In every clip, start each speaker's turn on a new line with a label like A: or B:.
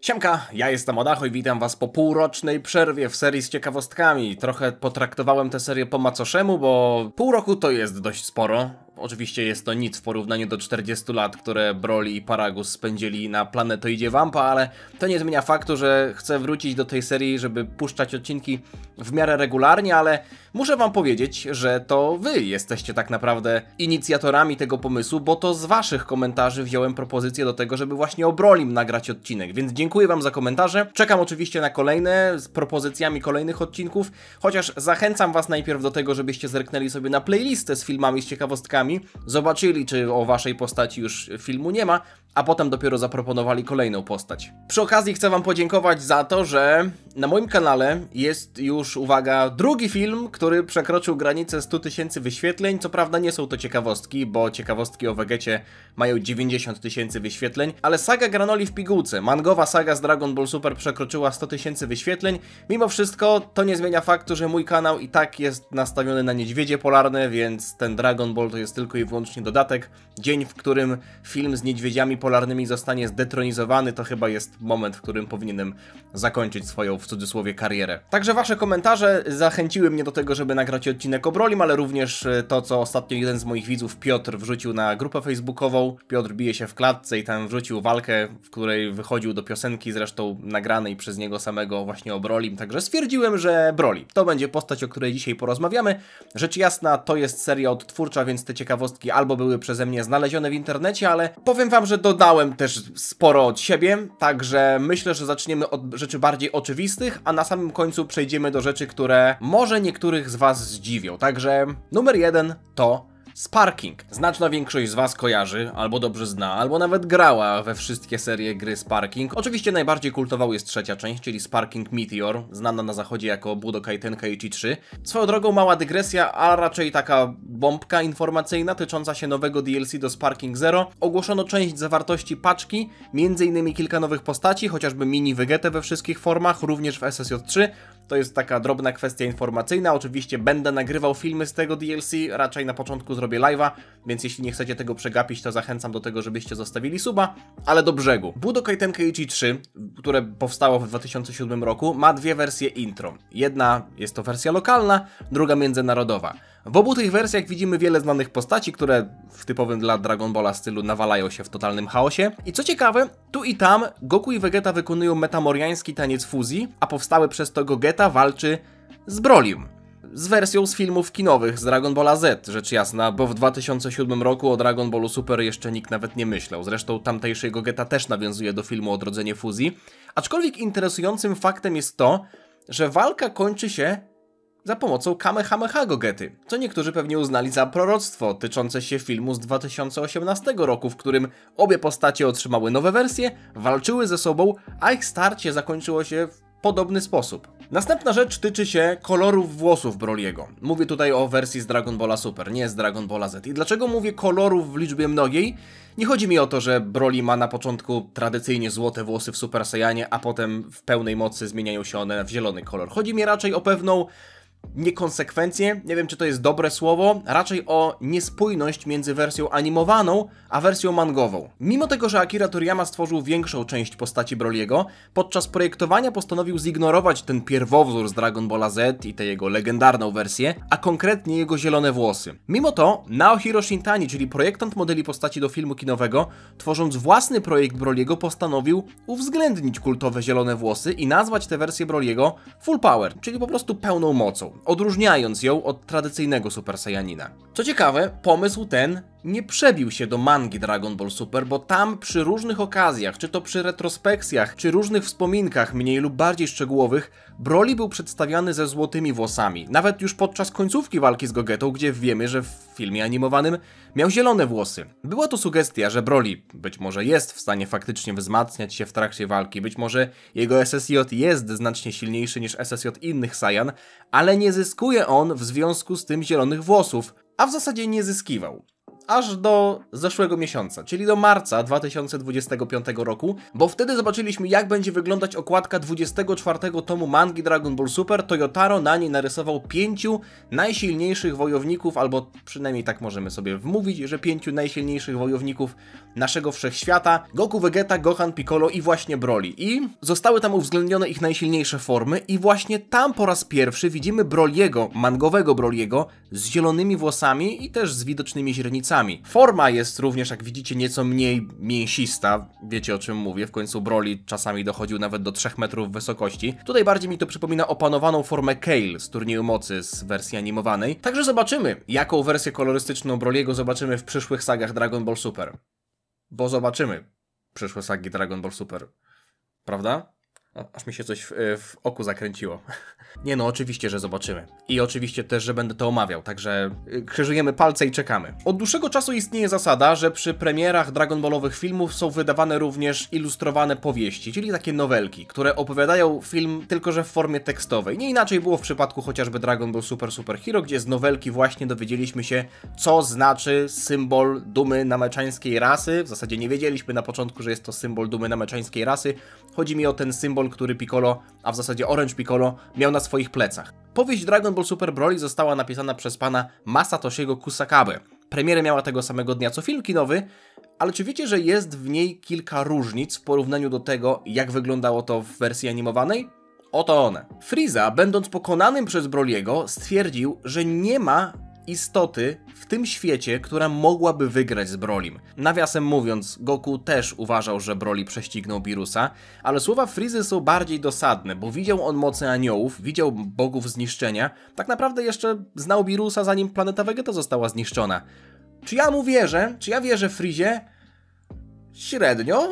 A: Siemka, ja jestem Odacho i witam was po półrocznej przerwie w serii z ciekawostkami. Trochę potraktowałem tę serię po macoszemu, bo pół roku to jest dość sporo. Oczywiście jest to nic w porównaniu do 40 lat, które Broly i Paragus spędzili na planetoidzie Wampa, ale to nie zmienia faktu, że chcę wrócić do tej serii, żeby puszczać odcinki w miarę regularnie, ale muszę wam powiedzieć, że to wy jesteście tak naprawdę inicjatorami tego pomysłu, bo to z waszych komentarzy wziąłem propozycję do tego, żeby właśnie o Brolim nagrać odcinek, więc dziękuję wam za komentarze. Czekam oczywiście na kolejne z propozycjami kolejnych odcinków, chociaż zachęcam was najpierw do tego, żebyście zerknęli sobie na playlistę z filmami, z ciekawostkami, zobaczyli, czy o waszej postaci już filmu nie ma, a potem dopiero zaproponowali kolejną postać. Przy okazji chcę wam podziękować za to, że na moim kanale jest już, uwaga, drugi film, który przekroczył granicę 100 000 wyświetleń. Co prawda nie są to ciekawostki, bo ciekawostki o Vegecie mają 90 000 wyświetleń, ale saga Granoli w pigułce, mangowa saga z Dragon Ball Super przekroczyła 100 000 wyświetleń. Mimo wszystko to nie zmienia faktu, że mój kanał i tak jest nastawiony na niedźwiedzie polarne, więc ten Dragon Ball to jest tylko i wyłącznie dodatek. Dzień, w którym film z niedźwiedziami polarnymi zostanie zdetronizowany, to chyba jest moment, w którym powinienem zakończyć swoją, w cudzysłowie, karierę. Także wasze komentarze zachęciły mnie do tego, żeby nagrać odcinek o Brolim, ale również to, co ostatnio jeden z moich widzów, Piotr, wrzucił na grupę facebookową. Piotr bije się w klatce i tam wrzucił walkę, w której wychodził do piosenki, zresztą nagranej przez niego samego właśnie o Brolim. Także stwierdziłem, że Broly to będzie postać, o której dzisiaj porozmawiamy. Rzecz jasna, to jest seria odtwórcza, więc te ciekawostki albo były przeze mnie znalezione w internecie, ale powiem wam, że dodałem też sporo od siebie, także myślę, że zaczniemy od rzeczy bardziej oczywistych, a na samym końcu przejdziemy do rzeczy, które może niektórych z was zdziwią. Także numer 1 to Sparking. Znaczna większość z was kojarzy, albo dobrze zna, albo nawet grała we wszystkie serie gry Sparking. Oczywiście najbardziej kultową jest trzecia część, czyli Sparking Meteor, znana na zachodzie jako Budokai Tenkaichi 3. Swoją drogą mała dygresja, a raczej taka bombka informacyjna tycząca się nowego DLC do Sparking Zero. Ogłoszono część zawartości paczki, m.in. kilka nowych postaci, chociażby mini Vegetę we wszystkich formach, również w SSJ3. To jest taka drobna kwestia informacyjna. Oczywiście będę nagrywał filmy z tego DLC, raczej na początku zrobię live'a, więc jeśli nie chcecie tego przegapić, to zachęcam do tego, żebyście zostawili suba, ale do brzegu. Budokai Tenkaichi 3, które powstało w 2007 roku, ma dwie wersje intro. Jedna jest to wersja lokalna, druga międzynarodowa. W obu tych wersjach widzimy wiele znanych postaci, które w typowym dla Dragon Balla stylu nawalają się w totalnym chaosie. I co ciekawe, tu i tam Goku i Vegeta wykonują metamoriański taniec fuzji, a powstały przez to Gogeta walczy z Brolim. Z wersją z filmów kinowych z Dragon Balla Z, rzecz jasna, bo w 2007 roku o Dragon Ballu Super jeszcze nikt nawet nie myślał. Zresztą tamtejszy Gogeta też nawiązuje do filmu Odrodzenie Fuzji. Aczkolwiek interesującym faktem jest to, że walka kończy się za pomocą Kamehameha Gogety, co niektórzy pewnie uznali za proroctwo tyczące się filmu z 2018 roku, w którym obie postacie otrzymały nowe wersje, walczyły ze sobą, a ich starcie zakończyło się w podobny sposób. Następna rzecz tyczy się kolorów włosów Broliego. Mówię tutaj o wersji z Dragon Balla Super, nie z Dragon Balla Z. I dlaczego mówię kolorów w liczbie mnogiej? Nie chodzi mi o to, że Broly ma na początku tradycyjnie złote włosy w Super Saiyanie, a potem w pełnej mocy zmieniają się one w zielony kolor. Chodzi mi raczej o pewną niekonsekwencję, nie wiem czy to jest dobre słowo, raczej o niespójność między wersją animowaną a wersją mangową. Mimo tego, że Akira Toriyama stworzył większą część postaci Broliego, podczas projektowania postanowił zignorować ten pierwowzór z Dragon Balla Z i tę jego legendarną wersję, a konkretnie jego zielone włosy. Mimo to Naohiro Shintani, czyli projektant modeli postaci do filmu kinowego, tworząc własny projekt Broliego, postanowił uwzględnić kultowe zielone włosy i nazwać tę wersję Broliego Full Power, czyli po prostu pełną mocą, odróżniając ją od tradycyjnego Super Saiyanina. Co ciekawe, pomysł ten nie przebił się do mangi Dragon Ball Super, bo tam przy różnych okazjach, czy to przy retrospekcjach, czy różnych wspominkach mniej lub bardziej szczegółowych, Broly był przedstawiany ze złotymi włosami. Nawet już podczas końcówki walki z Gogetą, gdzie wiemy, że w filmie animowanym miał zielone włosy. Była to sugestia, że Broly być może jest w stanie faktycznie wzmacniać się w trakcie walki, być może jego SSJ jest znacznie silniejszy niż SSJ innych Saiyan, ale nie zyskuje on w związku z tym zielonych włosów, a w zasadzie nie zyskiwał. aż do zeszłego miesiąca, czyli do marca 2025 roku, bo wtedy zobaczyliśmy, jak będzie wyglądać okładka 24 tomu mangi Dragon Ball Super. Toyotaro na niej narysował 5 najsilniejszych wojowników, albo przynajmniej tak możemy sobie wmówić, że 5 najsilniejszych wojowników naszego wszechświata: Goku, Vegeta, Gohan, Piccolo i właśnie Broly. I zostały tam uwzględnione ich najsilniejsze formy i właśnie tam po raz pierwszy widzimy Broly'ego, mangowego Broly'ego, z zielonymi włosami i też z widocznymi źrenicami. Forma jest również, jak widzicie, nieco mniej mięsista, wiecie o czym mówię, w końcu Broly czasami dochodził nawet do 3 metrów wysokości. Tutaj bardziej mi to przypomina opanowaną formę Kale z Turnieju Mocy z wersji animowanej. Także zobaczymy, jaką wersję kolorystyczną Broly'ego zobaczymy w przyszłych sagach Dragon Ball Super. Bo zobaczymy przyszłe sagi Dragon Ball Super. Prawda? Aż mi się coś w oku zakręciło. Nie no, oczywiście, że zobaczymy. I oczywiście też, że będę to omawiał, także krzyżujemy palce i czekamy. Od dłuższego czasu istnieje zasada, że przy premierach Dragon Ballowych filmów są wydawane również ilustrowane powieści, czyli takie nowelki, które opowiadają film tylko że w formie tekstowej. Nie inaczej było w przypadku chociażby Dragon Ball Super Super Hero, gdzie z nowelki właśnie dowiedzieliśmy się, co znaczy symbol dumy nameczańskiej rasy. W zasadzie nie wiedzieliśmy na początku, że jest to symbol dumy nameczańskiej rasy. Chodzi mi o ten symbol, który Piccolo, a w zasadzie Orange Piccolo, miał na swoich plecach. Powieść Dragon Ball Super Broly została napisana przez pana Masatoshiego Kusakabe. Premierę miała tego samego dnia co film kinowy, ale czy wiecie, że jest w niej kilka różnic w porównaniu do tego, jak wyglądało to w wersji animowanej? Oto one. Frieza, będąc pokonanym przez Broly'ego, stwierdził, że nie ma istoty w tym świecie, która mogłaby wygrać z Brolim. Nawiasem mówiąc, Goku też uważał, że Broly prześcignął Birusa, ale słowa Frizy są bardziej dosadne, bo widział on moce aniołów, widział bogów zniszczenia, tak naprawdę jeszcze znał Birusa, zanim planeta Vegeta została zniszczona. Czy ja mu wierzę? Czy ja wierzę Frizie? Średnio.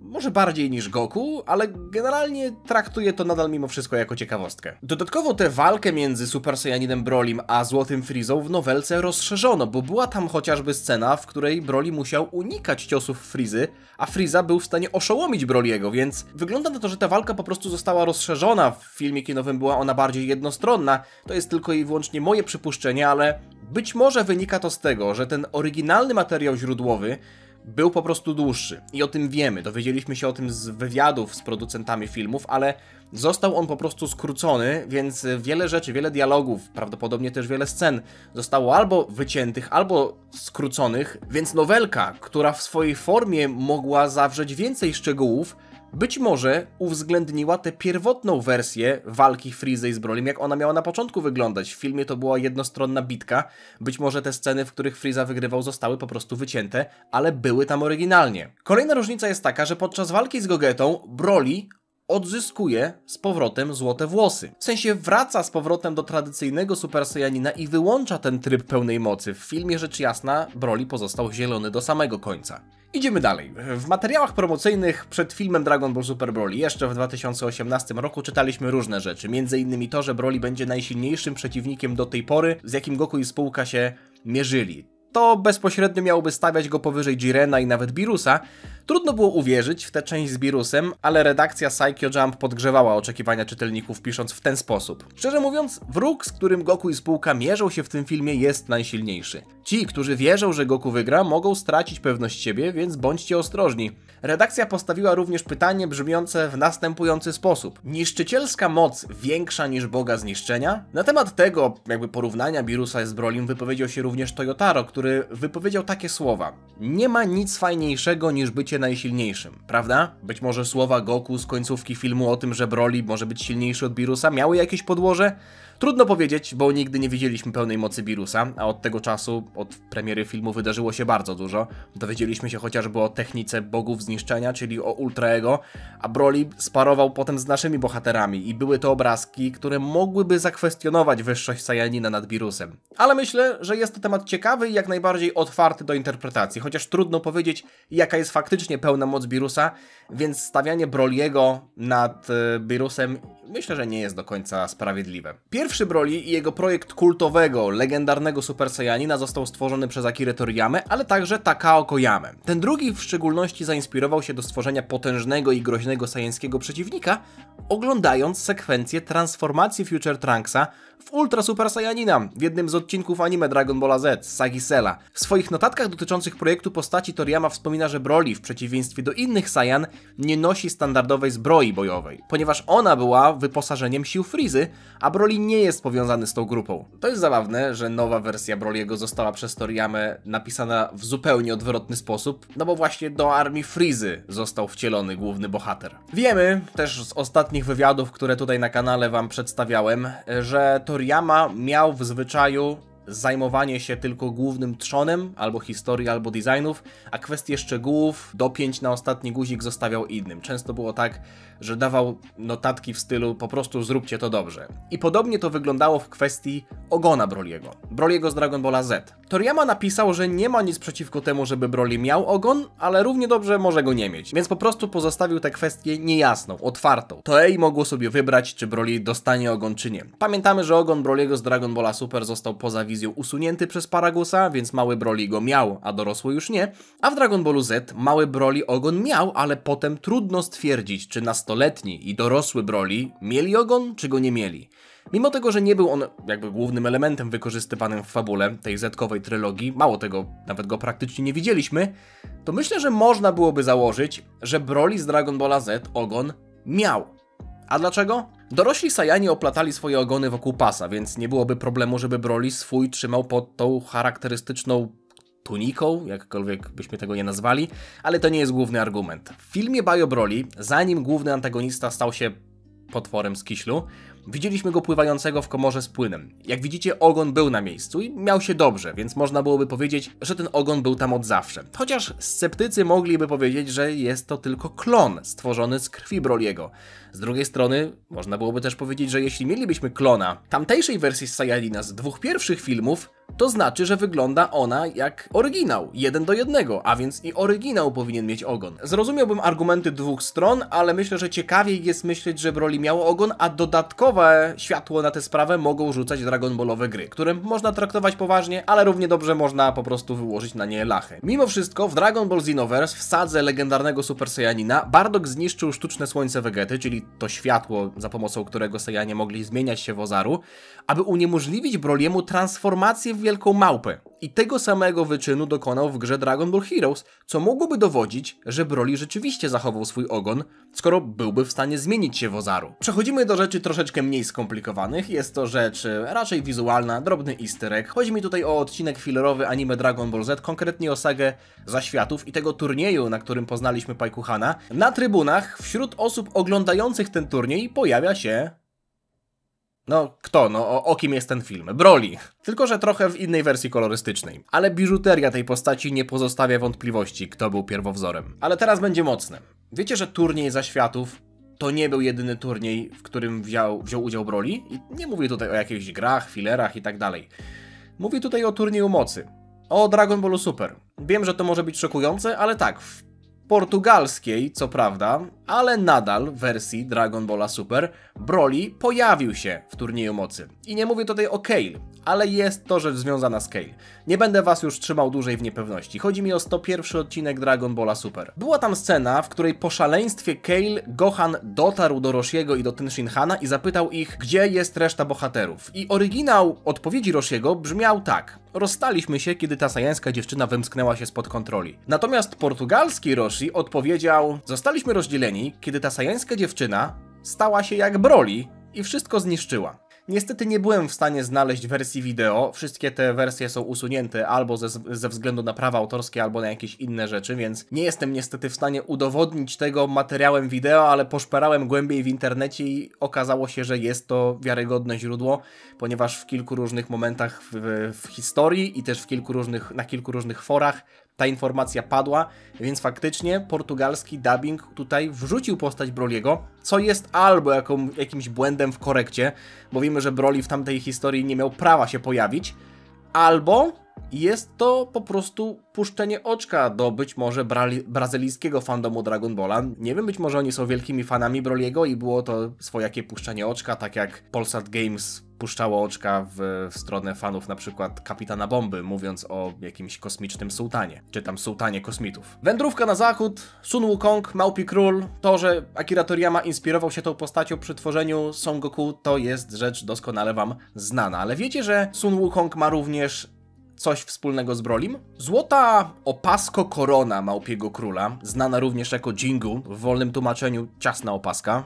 A: Może bardziej niż Goku, ale generalnie traktuję to nadal mimo wszystko jako ciekawostkę. Dodatkowo tę walkę między Super Saiyaninem Brolim a Złotym Frizą w nowelce rozszerzono, bo była tam chociażby scena, w której Broly musiał unikać ciosów Frizy, a Friza był w stanie oszołomić Broly'ego, więc wygląda na to, że ta walka po prostu została rozszerzona. W filmie kinowym była ona bardziej jednostronna. To jest tylko i wyłącznie moje przypuszczenie, ale być może wynika to z tego, że ten oryginalny materiał źródłowy był po prostu dłuższy i o tym wiemy, dowiedzieliśmy się o tym z wywiadów z producentami filmów, ale został on po prostu skrócony, więc wiele rzeczy, wiele dialogów, prawdopodobnie też wiele scen zostało albo wyciętych, albo skróconych, więc nowelka, która w swojej formie mogła zawrzeć więcej szczegółów, być może uwzględniła tę pierwotną wersję walki Frizy z Brolym, jak ona miała na początku wyglądać. W filmie to była jednostronna bitka. Być może te sceny, w których Friza wygrywał, zostały po prostu wycięte, ale były tam oryginalnie. Kolejna różnica jest taka, że podczas walki z Gogetą Broly odzyskuje z powrotem złote włosy. W sensie wraca z powrotem do tradycyjnego Super Saiyanina i wyłącza ten tryb pełnej mocy. W filmie rzecz jasna Broly pozostał zielony do samego końca. Idziemy dalej. W materiałach promocyjnych przed filmem Dragon Ball Super Broly jeszcze w 2018 roku czytaliśmy różne rzeczy. Między innymi to, że Broly będzie najsilniejszym przeciwnikiem do tej pory, z jakim Goku i spółka się mierzyli. To bezpośrednio miałoby stawiać go powyżej Jirena i nawet Birusa. Trudno było uwierzyć w tę część z Birusem, ale redakcja Saikyo Jump podgrzewała oczekiwania czytelników, pisząc w ten sposób. Szczerze mówiąc, wróg, z którym Goku i spółka mierzą się w tym filmie, jest najsilniejszy. Ci, którzy wierzą, że Goku wygra, mogą stracić pewność siebie, więc bądźcie ostrożni. Redakcja postawiła również pytanie brzmiące w następujący sposób. Niszczycielska moc większa niż Boga Zniszczenia? Na temat tego, jakby porównania Birusa z Brolim, wypowiedział się również Toyotaro, który wypowiedział takie słowa. Nie ma nic fajniejszego niż bycie najsilniejszym, prawda? Być może słowa Goku z końcówki filmu o tym, że Broly może być silniejszy od Birusa, miały jakieś podłoże? Trudno powiedzieć, bo nigdy nie widzieliśmy pełnej mocy Birusa, a od tego czasu, od premiery filmu wydarzyło się bardzo dużo. Dowiedzieliśmy się chociażby o technice bogów zniszczenia, czyli o Ultra Ego, a Broly sparował potem z naszymi bohaterami i były to obrazki, które mogłyby zakwestionować wyższość Saiyanina nad Birusem. Ale myślę, że jest to temat ciekawy i jak najbardziej otwarty do interpretacji, chociaż trudno powiedzieć, jaka jest faktycznie pełna moc Birusa, więc stawianie Broly'ego nad Birusem myślę, że nie jest do końca sprawiedliwe. Pierwszy Broly i jego projekt kultowego, legendarnego Super Saiyanina został stworzony przez Akirę Toriyamę, ale także Takao Koyamę. Ten drugi w szczególności zainspirował się do stworzenia potężnego i groźnego saiyańskiego przeciwnika, oglądając sekwencję transformacji Future Trunksa w Ultra Super Saiyanina w jednym z odcinków anime Dragon Balla Z, Sagi Cella. W swoich notatkach dotyczących projektu postaci Toriyama wspomina, że Broly, w przeciwieństwie do innych Saiyan, nie nosi standardowej zbroi bojowej, ponieważ ona była wyposażeniem sił Frizy, a Broly nie jest powiązany z tą grupą. To jest zabawne, że nowa wersja Broly'ego została przez Toriyamę napisana w zupełnie odwrotny sposób, no bo właśnie do armii Frizy został wcielony główny bohater. Wiemy też z ostatnich wywiadów, które tutaj na kanale wam przedstawiałem, że Toriyama miał w zwyczaju zajmowanie się tylko głównym trzonem, albo historii, albo designów, a kwestie szczegółów, dopięć na ostatni guzik zostawiał innym. Często było tak, że dawał notatki w stylu po prostu zróbcie to dobrze. I podobnie to wyglądało w kwestii ogona Broly'ego. Broly'ego z Dragon Balla Z. Toriyama napisał, że nie ma nic przeciwko temu, żeby Broly miał ogon, ale równie dobrze może go nie mieć. Więc po prostu pozostawił tę kwestię niejasną, otwartą. Toei mogło sobie wybrać, czy Broly dostanie ogon, czy nie. Pamiętamy, że ogon Broly'ego z Dragon Balla Super został poza wizją usunięty przez Paragusa, więc mały Broly go miał, a dorosły już nie. A w Dragon Ballu Z mały Broly ogon miał, ale potem trudno stwierdzić, czy nastoletni i dorosły Broly mieli ogon, czy go nie mieli. Mimo tego, że nie był on jakby głównym elementem wykorzystywanym w fabule tej Z-kowej trylogii, mało tego, nawet go praktycznie nie widzieliśmy, to myślę, że można byłoby założyć, że Broly z Dragon Balla Z ogon miał. A dlaczego? Dorośli Saiyani oplatali swoje ogony wokół pasa, więc nie byłoby problemu, żeby Broly swój trzymał pod tą charakterystyczną tuniką, jakkolwiek byśmy tego nie nazwali, ale to nie jest główny argument. W filmie Bio Broly, zanim główny antagonista stał się potworem z Kiślu, widzieliśmy go pływającego w komorze z płynem. Jak widzicie, ogon był na miejscu i miał się dobrze, więc można byłoby powiedzieć, że ten ogon był tam od zawsze. Chociaż sceptycy mogliby powiedzieć, że jest to tylko klon stworzony z krwi Broly'ego. Z drugiej strony, można byłoby też powiedzieć, że jeśli mielibyśmy klona tamtejszej wersji Saiyajina z dwóch pierwszych filmów, to znaczy, że wygląda ona jak oryginał, 1:1, a więc i oryginał powinien mieć ogon. Zrozumiałbym argumenty dwóch stron, ale myślę, że ciekawiej jest myśleć, że Broly miał ogon, a dodatkowe światło na tę sprawę mogą rzucać Dragon Ballowe gry, które można traktować poważnie, ale równie dobrze można po prostu wyłożyć na nie lachę. Mimo wszystko w Dragon Ball Xenoverse, w sadze legendarnego Super Saiyanina, Bardock zniszczył sztuczne słońce Vegety, czyli to światło, za pomocą którego Saiyanie mogli zmieniać się w Ozaru, aby uniemożliwić Broly'emu transformację w wielką małpę. I tego samego wyczynu dokonał w grze Dragon Ball Heroes, co mogłoby dowodzić, że Broly rzeczywiście zachował swój ogon, skoro byłby w stanie zmienić się w Ozaru. Przechodzimy do rzeczy troszeczkę mniej skomplikowanych. Jest to rzecz raczej wizualna, drobny easter egg. Chodzi mi tutaj o odcinek fillerowy anime Dragon Ball Z, konkretnie o sagę Zaświatów i tego turnieju, na którym poznaliśmy Paikuhana. Na trybunach, wśród osób oglądających ten turniej, pojawia się... No, kto? No, o kim jest ten film? Broly. Tylko że trochę w innej wersji kolorystycznej. Ale biżuteria tej postaci nie pozostawia wątpliwości, kto był pierwowzorem. Ale teraz będzie mocne. Wiecie, że turniej Zaświatów to nie był jedyny turniej, w którym wziął udział Broly? I nie mówię tutaj o jakichś grach, fillerach i tak dalej. Mówię tutaj o turnieju mocy. O Dragon Ballu Super. Wiem, że to może być szokujące, ale tak, w portugalskiej, co prawda, ale nadal w wersji Dragon Balla Super Broly pojawił się w turnieju mocy. I nie mówię tutaj o Kale, ale jest to rzecz związana z Kale. Nie będę was już trzymał dłużej w niepewności. Chodzi mi o 101 odcinek Dragon Balla Super. Była tam scena, w której po szaleństwie Kale Gohan dotarł do Roshiego i do Tenshinhana i zapytał ich, gdzie jest reszta bohaterów. I oryginał odpowiedzi Roshiego brzmiał tak. Rozstaliśmy się, kiedy ta sajańska dziewczyna wymsknęła się spod kontroli. Natomiast portugalski Roshi odpowiedział, zostaliśmy rozdzieleni, kiedy ta sajańska dziewczyna stała się jak Broly i wszystko zniszczyła. Niestety nie byłem w stanie znaleźć wersji wideo, wszystkie te wersje są usunięte albo ze względu na prawa autorskie, albo na jakieś inne rzeczy, więc nie jestem niestety w stanie udowodnić tego materiałem wideo, ale poszperałem głębiej w internecie i okazało się, że jest to wiarygodne źródło, ponieważ w kilku różnych momentach w historii i też na kilku różnych forach ta informacja padła, więc faktycznie portugalski dubbing tutaj wrzucił postać Broly'ego, co jest albo jakimś błędem w korekcie, bo wiemy, że Broly w tamtej historii nie miał prawa się pojawić, albo jest to po prostu puszczenie oczka do być może brazylijskiego fandomu Dragon Balla. Nie wiem, być może oni są wielkimi fanami Broly'ego i było to swojakie puszczenie oczka, tak jak Polsat Games puszczało oczka w stronę fanów na przykład Kapitana Bomby, mówiąc o jakimś kosmicznym sułtanie, czy tam sułtanie kosmitów. Wędrówka na zachód, Sun Wukong, Małpi Król, to, że Akira Toriyama inspirował się tą postacią przy tworzeniu Son Goku, to jest rzecz doskonale wam znana, ale wiecie, że Sun Wukong ma również coś wspólnego z Brolim? Złota opasko-korona Małpiego Króla, znana również jako Jingu, w wolnym tłumaczeniu ciasna opaska,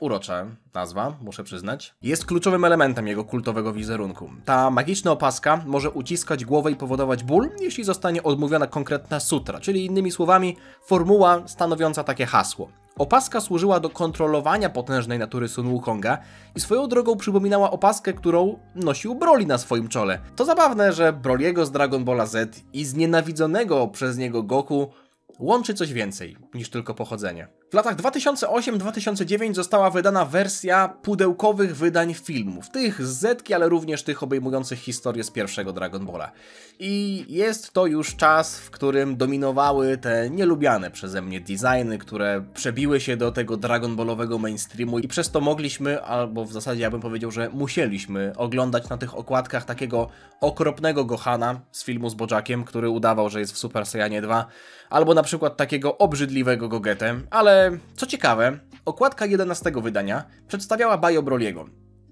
A: urocza nazwa, muszę przyznać, jest kluczowym elementem jego kultowego wizerunku. Ta magiczna opaska może uciskać głowę i powodować ból, jeśli zostanie odmówiona konkretna sutra, czyli innymi słowami formuła stanowiąca takie hasło. Opaska służyła do kontrolowania potężnej natury Sun Wukonga i swoją drogą przypominała opaskę, którą nosił Broly na swoim czole. To zabawne, że Broly'ego z Dragon Balla Z i znienawidzonego przez niego Goku łączy coś więcej niż tylko pochodzenie. W latach 2008-2009 została wydana wersja pudełkowych wydań filmów. Tych z Zetki, ale również tych obejmujących historię z pierwszego Dragon Balla. I jest to już czas, w którym dominowały te nielubiane przeze mnie designy, które przebiły się do tego Dragon Ballowego mainstreamu i przez to mogliśmy, albo w zasadzie ja bym powiedział, że musieliśmy oglądać na tych okładkach takiego okropnego Gohana z filmu z Bojackiem, który udawał, że jest w Super Saiyanie 2, albo na przykład takiego obrzydliwego Gogetę, ale co ciekawe, okładka 11 wydania przedstawiała Bayo Broly'ego,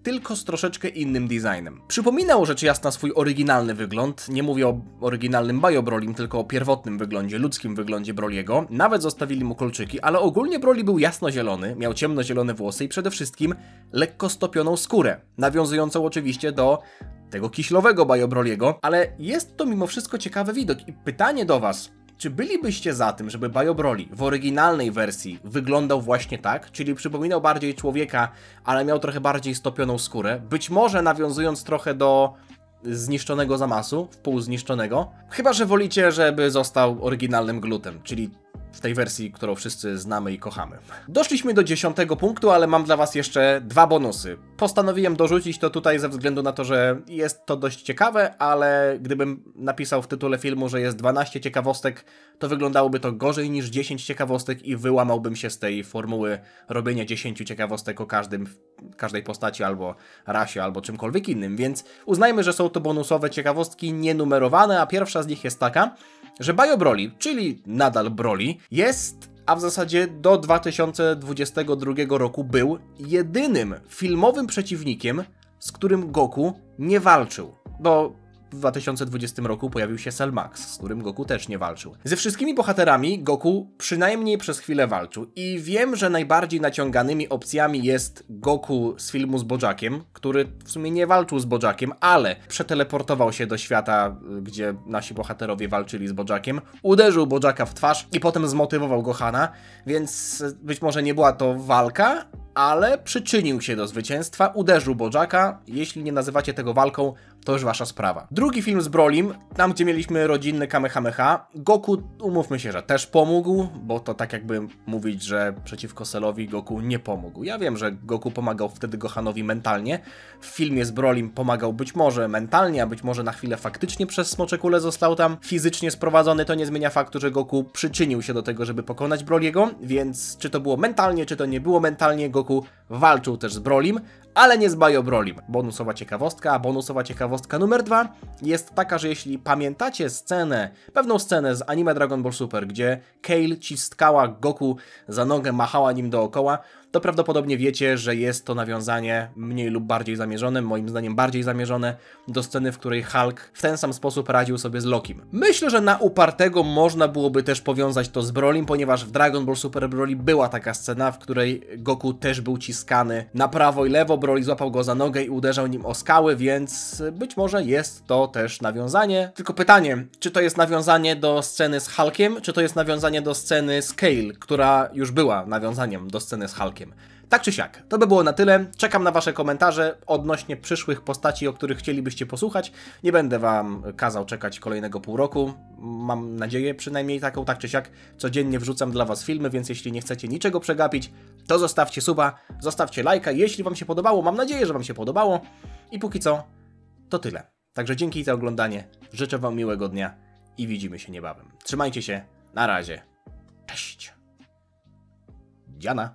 A: tylko z troszeczkę innym designem. Przypominał rzecz jasna swój oryginalny wygląd, nie mówię o oryginalnym Bayo Brolim, tylko o pierwotnym wyglądzie, ludzkim wyglądzie Broly'ego, nawet zostawili mu kolczyki, ale ogólnie Broly był jasnozielony, miał ciemnozielone włosy i przede wszystkim lekko stopioną skórę, nawiązującą oczywiście do tego kiślowego Bayo Broly'ego, ale jest to mimo wszystko ciekawy widok i pytanie do was, czy bylibyście za tym, żeby Bayo Broly w oryginalnej wersji wyglądał właśnie tak, czyli przypominał bardziej człowieka, ale miał trochę bardziej stopioną skórę, być może nawiązując trochę do zniszczonego Zamasu, wpół zniszczonego, chyba że wolicie, żeby został oryginalnym Glutem, czyli w tej wersji, którą wszyscy znamy i kochamy. Doszliśmy do 10 punktu, ale mam dla was jeszcze dwa bonusy. Postanowiłem dorzucić to tutaj ze względu na to, że jest to dość ciekawe, ale gdybym napisał w tytule filmu, że jest 12 ciekawostek, to wyglądałoby to gorzej niż 10 ciekawostek i wyłamałbym się z tej formuły robienia 10 ciekawostek o każdej postaci albo rasie, albo czymkolwiek innym, więc uznajmy, że są to bonusowe ciekawostki nienumerowane, a pierwsza z nich jest taka, że Bayo Broly, czyli nadal Broly, jest, a w zasadzie do 2022 roku był jedynym filmowym przeciwnikiem, z którym Goku nie walczył. Bo w 2020 roku pojawił się Cell Max, z którym Goku też nie walczył. Ze wszystkimi bohaterami Goku przynajmniej przez chwilę walczył. I wiem, że najbardziej naciąganymi opcjami jest Goku z filmu z Bojackiem, który w sumie nie walczył z Bojackiem, ale przeteleportował się do świata, gdzie nasi bohaterowie walczyli z Bojackiem, uderzył Bojacka w twarz i potem zmotywował Gohana, więc być może nie była to walka, ale przyczynił się do zwycięstwa, uderzył Bojacka. Jeśli nie nazywacie tego walką, to już wasza sprawa. Drugi film z Brolym, tam gdzie mieliśmy rodzinny Kamehameha, Goku, umówmy się, że też pomógł, bo to tak jakby mówić, że przeciwko Cellowi Goku nie pomógł. Ja wiem, że Goku pomagał wtedy Gohanowi mentalnie, w filmie z Brolym pomagał być może mentalnie, a być może na chwilę faktycznie przez smocze kule został tam fizycznie sprowadzony, to nie zmienia faktu, że Goku przyczynił się do tego, żeby pokonać Broly'ego, więc czy to było mentalnie, czy to nie było mentalnie, Goku walczył też z Brolym, ale nie z Bayo Brolym. Bonusowa ciekawostka, a bonusowa ciekawostka numer 2 jest taka, że jeśli pamiętacie scenę, pewną scenę z anime Dragon Ball Super, gdzie Kale ciskała Goku za nogę, machała nim dookoła, to prawdopodobnie wiecie, że jest to nawiązanie mniej lub bardziej zamierzone, moim zdaniem bardziej zamierzone, do sceny, w której Hulk w ten sam sposób radził sobie z Lokim. Myślę, że na upartego można byłoby też powiązać to z Brolym, ponieważ w Dragon Ball Super Broly była taka scena, w której Goku też był ciskany na prawo i lewo, Broly złapał go za nogę i uderzał nim o skały, więc być może jest to też nawiązanie. Tylko pytanie, czy to jest nawiązanie do sceny z Hulkiem, czy to jest nawiązanie do sceny z Kale, która już była nawiązaniem do sceny z Hulkiem. Tak czy siak, to by było na tyle. Czekam na wasze komentarze odnośnie przyszłych postaci, o których chcielibyście posłuchać. Nie będę wam kazał czekać kolejnego pół roku. Mam nadzieję przynajmniej taką, tak czy siak. Codziennie wrzucam dla was filmy, więc jeśli nie chcecie niczego przegapić, to zostawcie suba, zostawcie lajka. Jeśli wam się podobało, mam nadzieję, że wam się podobało. I póki co, to tyle. Także dzięki za oglądanie, życzę wam miłego dnia i widzimy się niebawem. Trzymajcie się, na razie. Cześć. Diana.